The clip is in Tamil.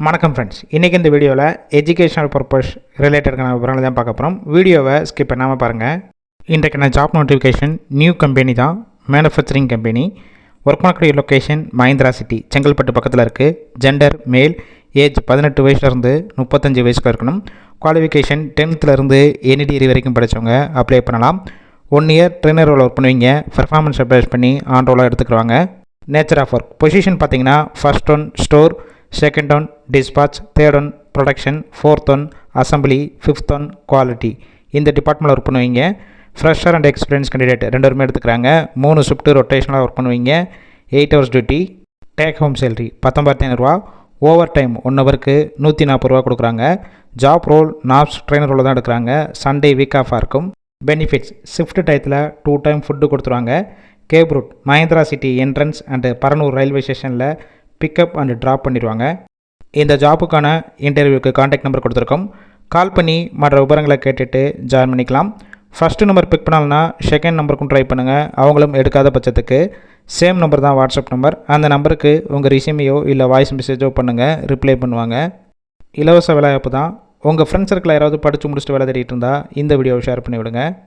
வணக்கம் ஃப்ரெண்ட்ஸ், இன்றைக்கி இந்த வீடியோவில் எஜுகேஷனல் பர்பஸ் ரிலேட்டடான விவரங்கள் தான் பார்க்க போகிறோம். வீடியோவை ஸ்கிப் பண்ணாமல் பாருங்கள். இன்றைக்கான ஜாப் நோட்டிஃபிகேஷன் நியூ கம்பெனி தான், மேனுஃபேக்சரிங் கம்பெனி. ஒர்க் பண்ணக்கூடிய லொக்கேஷன் மஹிந்திரா சிட்டி, செங்கல்பட்டு பக்கத்தில் இருக்குது. ஜெண்டர் மேல், ஏஜ் 18 வயசுலேருந்து 35 வயசுக்குள்ள இருக்கணும். குவாலிஃபிகேஷன் 10th எனி டிகிரி வரைக்கும் படித்தவங்க அப்ளை பண்ணலாம். 1 இயர் ட்ரெயினர் ரோல் ஒர்க் பண்ணுவீங்க. பர்ஃபார்மன்ஸை பேஸ் பண்ணி ஆன் ரோலாக எடுத்துக்குவாங்க. நேச்சர் ஆஃப் ஒர்க் பொசிஷன் பார்த்தீங்கன்னா first one store, second one dispatch, third one production, fourth one assembly, fifth one quality. இந்த டிபார்ட்மெண்ட்டில் ஒர்க் பண்ணுவீங்க. ஃப்ரெஷர் அண்ட் எக்ஸ்பீரியன்ஸ் கேண்டிடேட் 2 பேருமே எடுத்துக்கிறாங்க. 3 ஷிஃப்ட்டு ரொட்டேஷனலாக ஒர்க் பண்ணுவீங்க. 8 hours duty. Take home salary 19,500. Overtime 1 ஹவருக்கு 140 ரூபா கொடுக்குறாங்க. Job role NAPS trainer role தான் எடுக்கிறாங்க. சண்டே வீக் ஆஃபாக இருக்கும். பெனிஃபிட்ஸ் ஷிஃப்ட் டயத்தில் 2 டைம் ஃபுட்டு கொடுத்துருவாங்க. Cab route Mahindra city entrance and Paranur railway ஸ்டேஷனில் பிக்கப் அண்ட் ட்ராப் பண்ணிடுவாங்க. இந்த ஜாப்புக்கான இன்டர்வியூக்கு கான்டாக்ட் நம்பர் கொடுத்துருக்கோம். கால் பண்ணி மற்ற விவரங்களை கேட்டுட்டு ஜாயின் பண்ணிக்கலாம். ஃபஸ்ட்டு நம்பர் பிக் பண்ணால்னா செகண்ட் நம்பருக்கும் ட்ரை பண்ணுங்கள். அவங்களும் எடுக்காத பட்சத்துக்கு சேம் நம்பர் தான் வாட்ஸ்அப் நம்பர். அந்த நம்பருக்கு உங்கள் ரிசியூமையோ இல்லை வாய்ஸ் மெசேஜோ பண்ணுங்கள், ரிப்ளை பண்ணுவாங்க. இலவச வேலைவாய்ப்பு தான். உங்கள் ஃப்ரெண்ட்ஸ் சர்க்கிளில் யாராவது படித்து முடிச்சுட்டு வேலை தேடிட்டு இருந்தால் இந்த வீடியோவை ஷேர் பண்ணி விடுங்க.